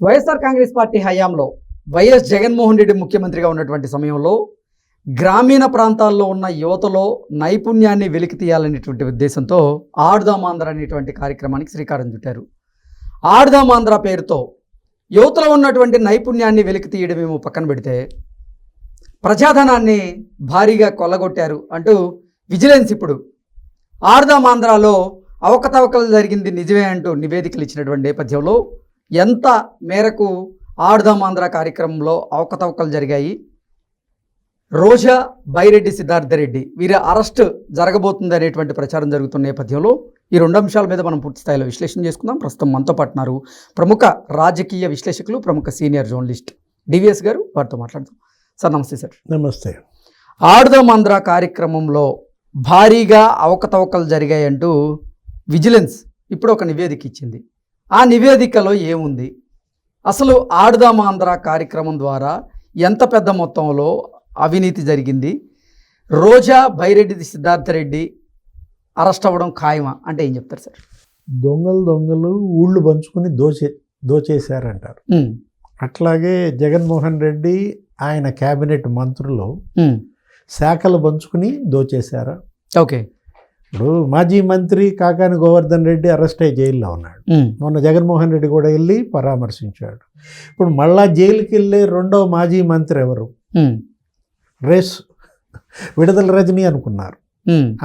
YSR Congress party హయాంలో YS Jaganmohan Reddy ముఖ్యమంత్రిగా ఉన్నటువంటి సమయంలో గ్రామీణ ప్రాంతాల్లో ఉన్న యువతలో నైపుణ్యాన్ని వెలికి తీయాలనేటువంటి ఉద్దేశంతో ఆడుదాం ఆంధ్ర అనేటువంటి కార్యక్రమానికి శ్రీకారం చుట్టారు. ఆడుదాం ఆంధ్ర పేరుతో యువతలో ఉన్నటువంటి నైపుణ్యాన్ని వెలికి తీయడమేమో పక్కన పెడితే ప్రజాధనాన్ని భారీగా కొల్లగొట్టారు అంటూ విజిలెన్స్ ఇప్పుడు ఆడుదాం ఆంధ్రాలో అవకతవకలు జరిగింది నిజమే అంటూ నివేదికలు ఇచ్చినటువంటి నేపథ్యంలో ఎంత మేరకు ఆడుదాం ఆంధ్ర కార్యక్రమంలో అవకతవకలు జరిగాయి, రోజా, బైరెడ్డి సిద్ధార్థరెడ్డి వీరి అరెస్ట్ జరగబోతుంది అనేటువంటి ప్రచారం జరుగుతున్న నేపథ్యంలో ఈ రెండు అంశాల మీద మనం పూర్తి స్థాయిలో విశ్లేషణ చేసుకుందాం. ప్రస్తుతం మనతో పాటున్నారు ప్రముఖ రాజకీయ విశ్లేషకులు, ప్రముఖ సీనియర్ జర్నలిస్ట్ డివిఎస్ గారు. వారితో మాట్లాడదాం. సార్ నమస్తే. సార్ నమస్తే. ఆడుదాం ఆంధ్ర కార్యక్రమంలో భారీగా అవకతవకలు జరిగాయంటూ విజిలెన్స్ ఇప్పుడు ఒక నివేదిక ఇచ్చింది. ఆ నివేదికలో ఏముంది, అసలు ఆడుదాం ఆంధ్ర కార్యక్రమం ద్వారా ఎంత పెద్ద మొత్తంలో అవినీతి జరిగింది, రోజా, బైరెడ్డి సిద్ధార్థరెడ్డి అరెస్ట్ అవ్వడం ఖాయమా అంటే ఏం చెప్తారు సార్? దొంగలు ఊళ్ళు పంచుకుని దోచేశారంటారు. అట్లాగే జగన్మోహన్ రెడ్డి ఆయన క్యాబినెట్ మంత్రులు శాఖలు పంచుకుని దోచేశారా? ఓకే. ఇప్పుడు మాజీ మంత్రి కాకాని గోవర్ధన్ రెడ్డి అరెస్ట్ అయ్యి జైల్లో ఉన్నాడు. మొన్న జగన్మోహన్ రెడ్డి కూడా వెళ్ళి పరామర్శించాడు. ఇప్పుడు మళ్ళా జైలుకి వెళ్ళే రెండవ మాజీ మంత్రి ఎవరు? రేస్ విడుదల రజనీ అనుకున్నారు.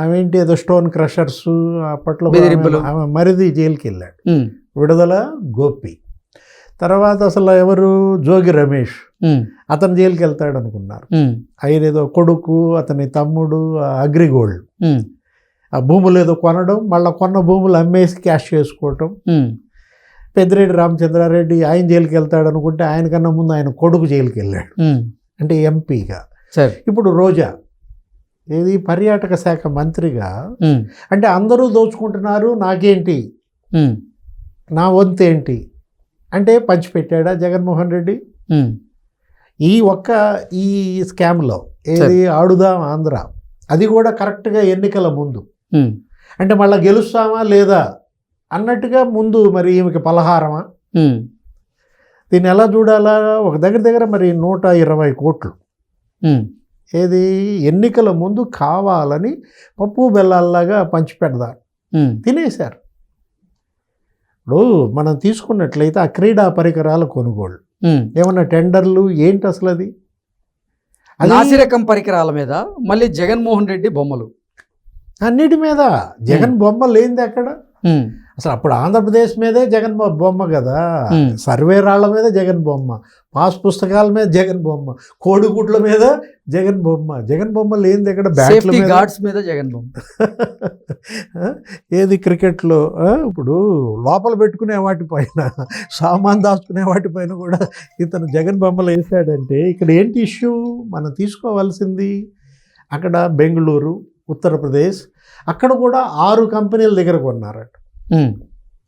ఆమె ఏంటి ఏదో స్టోన్ క్రషర్స్ అప్పట్లో ఆమె మరిది జైలుకి వెళ్ళాడు. విడుదల గోపి. తర్వాత అసలు ఎవరు? జోగి రమేష్, అతను జైలుకి వెళ్తాడు అనుకున్నారు. ఆయన ఏదో కొడుకు, అతని తమ్ముడు అగ్రిగోల్డ్ ఆ భూములు ఏదో కొనడం, మళ్ళీ కొన్న భూములు అమ్మేసి క్యాష్ చేసుకోవటం. పెద్దిరెడ్డి రామచంద్రారెడ్డి ఆయన జైలుకి వెళ్తాడు అనుకుంటే ఆయనకన్నా ముందు ఆయన కొడుకు జైలుకి వెళ్ళాడు, అంటే ఎంపీగా. ఇప్పుడు రోజా ఏది పర్యాటక శాఖ మంత్రిగా, అంటే అందరూ దోచుకుంటున్నారు, నాకేంటి, నా వంతు ఏంటి అంటే పంచిపెట్టాడా జగన్మోహన్ రెడ్డి? ఈ స్కామ్లో ఏది ఆడుదాం ఆంధ్ర, అది కూడా కరెక్ట్గా ఎన్నికల ముందు, అంటే మళ్ళీ గెలుస్తామా లేదా అన్నట్టుగా ముందు మరి ఈమెకి పలహారమా? దీన్ని ఎలా చూడాలా? ఒక దగ్గర మరి 120 కోట్లు ఏది ఎన్నికల ముందు కావాలని పప్పు బెల్లాల్లాగా పంచిపెడదారు, తినేశారు. ఇప్పుడు మనం తీసుకున్నట్లయితే ఆ క్రీడా పరికరాల కొనుగోళ్ళు ఏమన్నా టెండర్లు ఏంటి అసలు? అది నాసిరకం పరికరాల మీద మళ్ళీ జగన్మోహన్ రెడ్డి బొమ్మలు, అన్నిటి మీద జగన్ బొమ్మ లేనిది ఎక్కడ? అసలు అప్పుడు ఆంధ్రప్రదేశ్ మీదే జగన్ బొమ్మ కదా, సర్వే రాళ్ల మీద జగన్ బొమ్మ, పాస్ పుస్తకాల మీద జగన్ బొమ్మ, కోడిగుడ్ల మీద జగన్ బొమ్మ. జగన్ బొమ్మ లేనిది ఎక్కడ? సేఫ్టీ గార్డ్స్ మీద జగన్ బొమ్మ. ఏది క్రికెట్లో ఇప్పుడు లోపల పెట్టుకునే వాటిపైన, సామాన్ దాచుకునే వాటిపైన కూడా ఇతను జగన్ బొమ్మలు వేసాడంటే ఇక్కడ ఏంటి ఇష్యూ? మనం తీసుకోవాల్సింది అక్కడ బెంగళూరు, ఉత్తరప్రదేశ్, అక్కడ కూడా 6 కంపెనీల దగ్గర కొన్నారట.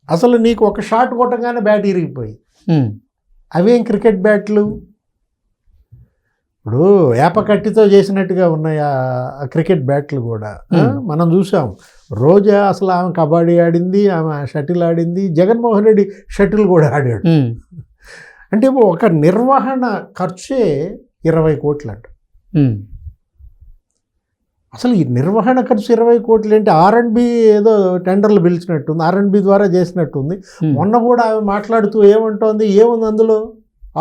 అసలు నీకు ఒక షాట్ కొట్టగానే బ్యాట్ ఇరిగిపోయి, అవేం క్రికెట్ బ్యాట్లు? ఇప్పుడు ఏపకట్టితో చేసినట్టుగా ఉన్నాయి ఆ క్రికెట్ బ్యాట్లు కూడా. మనం చూసాం రోజా అసలు ఆమె కబడ్డీ ఆడింది, ఆమె షటిల్ ఆడింది, జగన్మోహన్ రెడ్డి షటిల్ కూడా ఆడాడు. అంటే ఒక నిర్వహణ ఖర్చే 20 కోట్లు అంట. అసలు ఈ నిర్వహణ ఖర్చు 20 కోట్లు ఏంటి? R&B ఏదో టెండర్లు పిలిచినట్టుంది, R&B ద్వారా చేసినట్టుంది. మొన్న కూడా ఆమె మాట్లాడుతూ ఏమంటోంది, ఏముంది అందులో?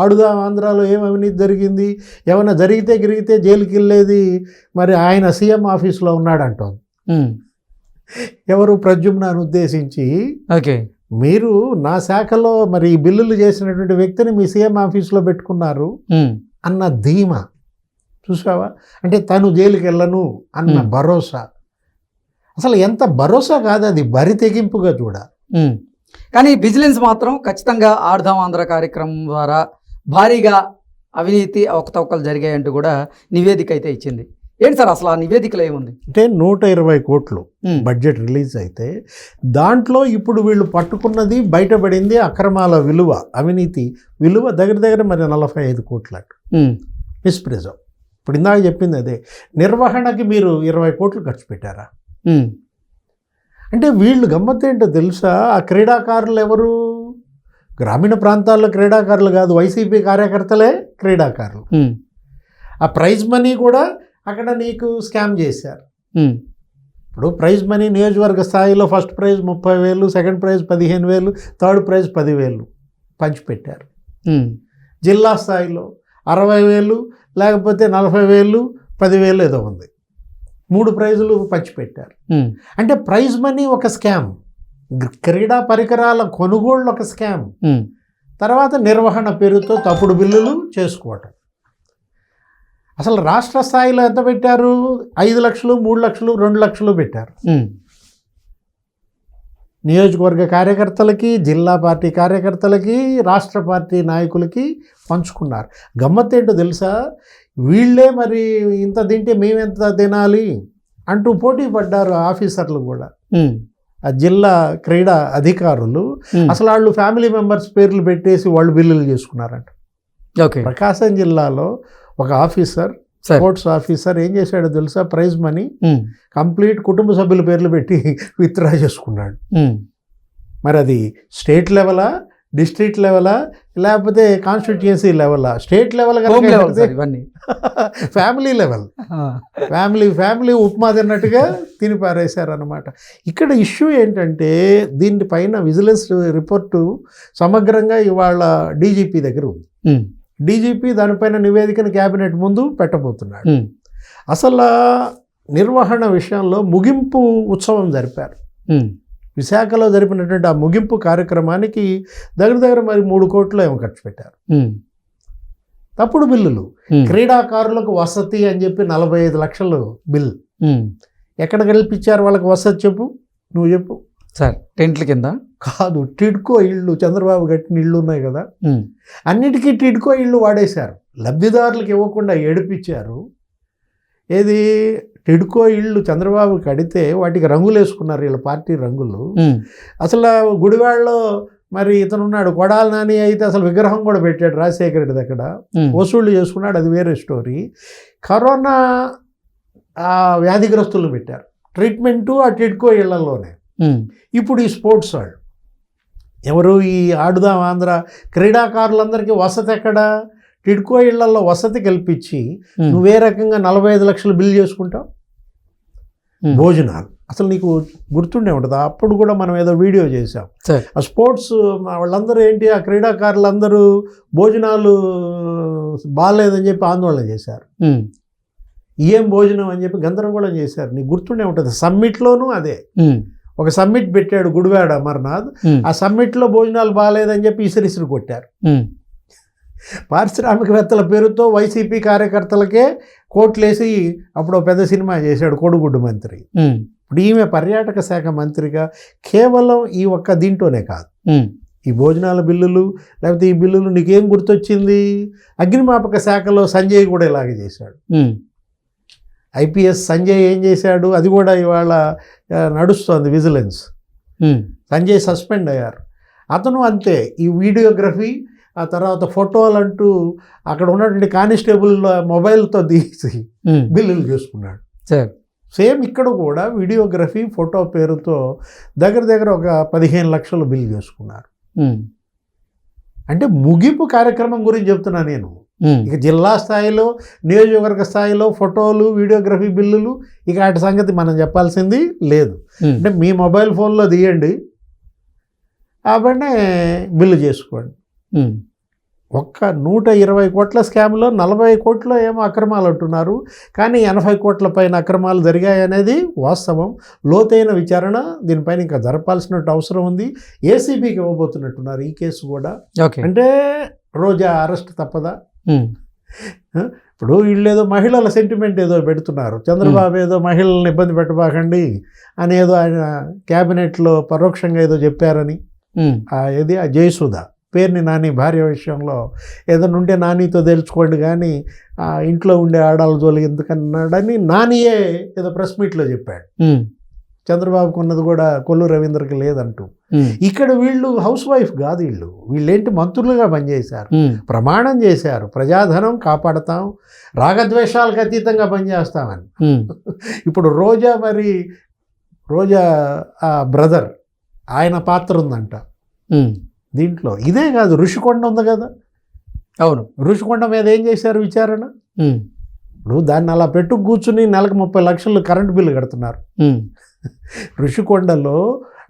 ఆడుదాం ఆంధ్రాలో ఏం అవినీతి జరిగింది, ఏమైనా జరిగితే జైలుకి వెళ్ళేది మరి ఆయన సీఎం ఆఫీస్లో ఉన్నాడంటోంది. ఎవరు? ప్రద్యుమ్నాన్ని ఉద్దేశించి, ఓకే మీరు నా శాఖలో మరి ఈ బిల్లులు చేసినటువంటి వ్యక్తిని మీ సీఎం ఆఫీస్లో పెట్టుకున్నారు అన్న ధీమా చూసావా? అంటే తను జైలుకి వెళ్ళను అన్న భరోసా. అసలు ఎంత భరోసా కాదు, అది బరి తెగింపుగా చూడ. కానీ విజిలెన్స్ మాత్రం ఖచ్చితంగా ఆడుదాం ఆంధ్ర కార్యక్రమం ద్వారా భారీగా అవినీతి అవకతవకలు జరిగాయంటూ కూడా నివేదిక అయితే ఇచ్చింది. ఏంటి సార్ అసలు ఆ నివేదికలో ఏముంది? అంటే 120 కోట్లు బడ్జెట్ రిలీజ్ అయితే దాంట్లో ఇప్పుడు వీళ్ళు పట్టుకున్నది, బయటపడింది అక్రమాల విలువ, అవినీతి విలువ దగ్గర మరి 45 కోట్లు మిస్ప్రిజం. ఇప్పుడు ఇందాక చెప్పింది అదే, నిర్వహణకి మీరు 20 కోట్లు ఖర్చు పెట్టారా? అంటే వీళ్ళు గమ్మత్తేంటో తెలుసా? ఆ క్రీడాకారులు ఎవరు? గ్రామీణ ప్రాంతాల్లో క్రీడాకారులు కాదు, వైసీపీ కార్యకర్తలే క్రీడాకారులు. ఆ ప్రైజ్ మనీ కూడా అక్కడ నీకు స్కామ్ చేశారు. ఇప్పుడు ప్రైజ్ మనీ నియోజకవర్గ స్థాయిలో first prize 30,000, second prize 15,000, third prize 10,000 పంచిపెట్టారు. జిల్లా స్థాయిలో 60,000 లేకపోతే 40,000, 10,000 ఏదో ఉంది, 3 ప్రైజులు పంచిపెట్టారు. అంటే ప్రైజ్ మనీ ఒక స్కామ్, క్రీడా పరికరాల కొనుగోళ్ళు ఒక స్కామ్, తర్వాత నిర్వహణ పేరుతో తప్పుడు బిల్లులు చేసుకోవటం. అసలు రాష్ట్ర స్థాయిలో ఎంత పెట్టారు? 5 లక్షలు, 3 లక్షలు, 2 లక్షలు పెట్టారు. నియోజకవర్గ కార్యకర్తలకి, జిల్లా పార్టీ కార్యకర్తలకి, రాష్ట్ర పార్టీ నాయకులకి పంచుకున్నారు. గమ్మత్తేంటో తెలుసా? వీళ్ళే మరి ఇంత తింటే మేమెంత తినాలి అంటూ పోటీ పడ్డారు ఆఫీసర్లు కూడా. ఆ జిల్లా క్రీడా అధికారులు అసలు వాళ్ళు ఫ్యామిలీ మెంబర్స్ పేర్లు పెట్టేసి వాళ్ళు బిల్లులు చేసుకున్నారంట. ప్రకాశం జిల్లాలో ఒక ఆఫీసర్, స్పోర్ట్స్ ఆఫీసర్ ఏం చేశాడో తెలుసా? ప్రైజ్ మనీ కంప్లీట్ కుటుంబ సభ్యుల పేర్లు పెట్టి విత్డ్రా చేసుకున్నాడు. మరి అది స్టేట్ లెవెలా, డిస్ట్రిక్ట్ లెవెలా, లేకపోతే కాన్స్టిట్యుయెన్సీ లెవెలా? State level family level, family upma తిన్నట్టుగా తిని పారేశారనమాట. ఇక్కడ ఇష్యూ ఏంటంటే దీనిపైన విజిలెన్స్ రిపోర్టు సమగ్రంగా ఇవాళ డీజీపీ దగ్గర ఉంది. డీజీపీ దానిపైన నివేదికను క్యాబినెట్ ముందు పెట్టబోతున్నాడు. అసలు నిర్వహణ విషయంలో ముగింపు ఉత్సవం జరిపారు. విశాఖలో జరిపినటువంటి ఆ ముగింపు కార్యక్రమానికి దగ్గర మరి 3 కోట్లు ఏమో ఖర్చు పెట్టారు. తప్పుడు బిల్లులు, క్రీడాకారులకు వసతి అని చెప్పి 45 లక్షలు బిల్. ఎక్కడ కల్పించారు వాళ్ళకి వసతి? చెప్పు, నువ్వు చెప్పు సార్. టెంట్ల కింద కాదు, టిడ్కో ఇళ్ళు, చంద్రబాబు కట్టిన ఇళ్ళు ఉన్నాయి కదా, అన్నిటికీ టిడ్కో ఇళ్ళు వాడేశారు. లబ్ధిదారులకు ఇవ్వకుండా ఏడిపించారు. ఏది టిడ్కో ఇళ్ళు చంద్రబాబు కడితే వాటికి రంగులు వేసుకున్నారు, వీళ్ళ పార్టీ రంగులు. అసలు గుడివాడలో మరి ఇతనున్నాడు కొడాలి నాని, అయితే అసలు విగ్రహం కూడా పెట్టాడు రాజశేఖర రెడ్డి దగ్గర, వసూళ్ళు చేసుకున్నాడు, అది వేరే స్టోరీ. కరోనా వ్యాధిగ్రస్తులు పెట్టారు ట్రీట్మెంటు ఆ టిడ్కో ఇళ్లలోనే. ఇప్పుడు ఈ స్పోర్ట్స్ వాళ్ళు ఎవరు? ఈ ఆడుదాం ఆంధ్ర క్రీడాకారులందరికీ వసతి ఎక్కడ? టిడ్కో ఇళ్లలో వసతి కల్పించి నువ్వే రకంగా 45 లక్షలు బిల్ చేసుకుంటావు. భోజనాలు అసలు నీకు గుర్తుండే ఉంటుంది, అప్పుడు కూడా మనం ఏదో వీడియో చేసాం. ఆ స్పోర్ట్స్ వాళ్ళందరూ ఏంటి, ఆ క్రీడాకారులందరూ భోజనాలు బాగాలేదని చెప్పి ఆందోళన చేశారు. ఏం భోజనం అని చెప్పి గందరగోళం చేశారు. నీకు గుర్తుండే ఉంటుంది. సమ్మిట్లోనూ అదే, ఒక సమ్మిట్ పెట్టాడు గుడివాడ అమర్నాథ్, ఆ సమ్మిట్లో భోజనాలు బాగాలేదని చెప్పి ఇసిరిసిరి కొట్టారు. పారిశ్రామికవేత్తల పేరుతో వైసీపీ కార్యకర్తలకే కోట్లేసి అప్పుడు పెద్ద సినిమా చేశాడు కోడిగుడ్డు మంత్రి. ఇప్పుడు ఈమె పర్యాటక శాఖ మంత్రిగా కేవలం ఈ ఒక్క దీంట్లోనే కాదు, ఈ భోజనాల బిల్లులు లేకపోతే ఈ బిల్లులు నీకేం గుర్తొచ్చింది? అగ్నిమాపక శాఖలో సంజయ్ కూడా ఇలాగే చేశాడు. ఐపీఎస్ సంజయ్ ఏం చేశాడు? అది కూడా ఇవాళ నడుస్తోంది విజిలెన్స్. సంజయ్ సస్పెండ్ అయ్యారు. అతను అంతే, ఈ వీడియోగ్రఫీ ఆ తర్వాత ఫోటోలు అంటూ అక్కడ ఉన్నటువంటి కానిస్టేబుల్ మొబైల్తో తీసి బిల్లులు చేసుకున్నాడు. సేమ్ ఇక్కడ కూడా వీడియోగ్రఫీ ఫోటో పేరుతో దగ్గర ఒక 15 లక్షలు బిల్ చేసుకున్నారు. అంటే ముగింపు కార్యక్రమం గురించి చెప్తున్నా నేను. ఇక జిల్లా స్థాయిలో, నియోజకవర్గ స్థాయిలో ఫోటోలు, వీడియోగ్రఫీ బిల్లులు, ఇక వాటి సంగతి మనం చెప్పాల్సింది లేదు. అంటే మీ మొబైల్ ఫోన్లో తీయండి, కాబట్టి బిల్లు చేసుకోండి. ఒక్క 120 కోట్ల స్కామ్లో 40 కోట్లు ఏమో అక్రమాలు అంటున్నారు, కానీ 80 కోట్ల పైన అక్రమాలు జరిగాయనేది వాస్తవం. లోతైన విచారణ దీనిపైన ఇంకా జరపాల్సిన అవసరం ఉంది. ఏసీబీకి ఇవ్వబోతున్నట్టున్నారు ఈ కేసు కూడా. అంటే రోజా అరెస్ట్ తప్పదా? ఇప్పుడు వీళ్ళు ఏదో మహిళల సెంటిమెంట్ ఏదో పెడుతున్నారు, చంద్రబాబు ఏదో మహిళలను ఇబ్బంది పెట్టబాకండి అని ఏదో ఆయన క్యాబినెట్లో పరోక్షంగా ఏదో చెప్పారని. ఏది ఆ జయసుధ పేరుని నాని భార్య విషయంలో ఏదైనా ఉంటే నానితో తెలుసుకోండి, కానీ ఇంట్లో ఉండే ఆడాళ్ళ జోలి ఎందుకన్నాడని నానియే ఏదో ప్రెస్ మీట్లో చెప్పాడు. చంద్రబాబుకు ఉన్నది కూడా కొల్లు రవీంద్రకి లేదంటూ. ఇక్కడ వీళ్ళు హౌస్ వైఫ్ కాదు, వీళ్ళేంటి మంత్రులుగా పనిచేశారు, ప్రమాణం చేశారు, ప్రజాధనం కాపాడతాం, రాగద్వేషాలకు అతీతంగా పనిచేస్తామని. ఇప్పుడు రోజా ఆ బ్రదర్ ఆయన పాత్ర ఉందంట. దీంట్లో. ఇదే కాదు, ఋషికొండ ఉంది కదా, అవును. ఋషికొండ మీద ఏం చేశారు విచారణ? ఉమ్, ఇప్పుడు దాన్ని అలా పెట్టు కూర్చుని నెలకు 30 లక్షలు కరెంటు బిల్లు కడుతున్నారు. ఉమ్, ఋషికొండలో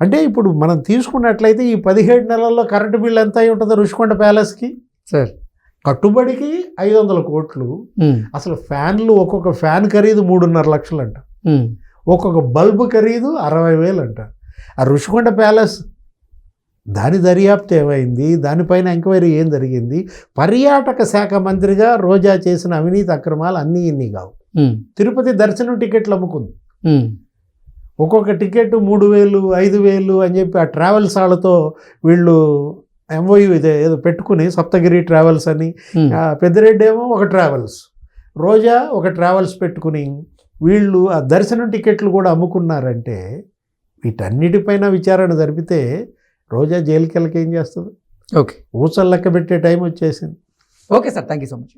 అంటే ఇప్పుడు మనం తీసుకున్నట్లయితే ఈ 17 నెలల్లో కరెంటు బిల్లు ఎంత అయి ఉంటుందో ఋషికొండ ప్యాలెస్కి? సార్. కట్టుబడికి 500 కోట్లు. ఉమ్, అసలు ఫ్యాన్లు, ఒక్కొక్క ఫ్యాన్ ఖరీదు 3.5 లక్షలు అంట, ఉమ్, ఒక్కొక్క బల్బు ఖరీదు 60,000 అంట. ఆ ఋషికొండ ప్యాలెస్ దాని దర్యాప్తు ఏమైంది? దానిపైన ఎంక్వైరీ ఏం జరిగింది? పర్యాటక శాఖ మంత్రిగా రోజా చేసిన అవినీతి అక్రమాలు అన్నీ ఇన్ని కావు. ఉమ్, తిరుపతి దర్శనం టికెట్లు అమ్ముకుంది. ఉమ్, ఒక్కొక్క టికెట్ 3,000, 5,000 అని చెప్పి ఆ ట్రావెల్స్ వాళ్ళతో వీళ్ళు ఎంఓయూ ఏదో పెట్టుకుని, సప్తగిరి ట్రావెల్స్ అని, ఉమ్, పెద్దిరెడ్డి ఏమో ఒక ట్రావెల్స్, రోజా ఒక ట్రావెల్స్ పెట్టుకుని వీళ్ళు ఆ దర్శనం టికెట్లు కూడా అమ్ముకున్నారంటే వీటన్నిటిపైన విచారణ జరిపితే రోజా జైలుకి వెళ్ళకి ఏం చేస్తుంది? ఓకే. ఊసలు లెక్క పెట్టే టైం వచ్చేసింది. Okay sir, thank you so much.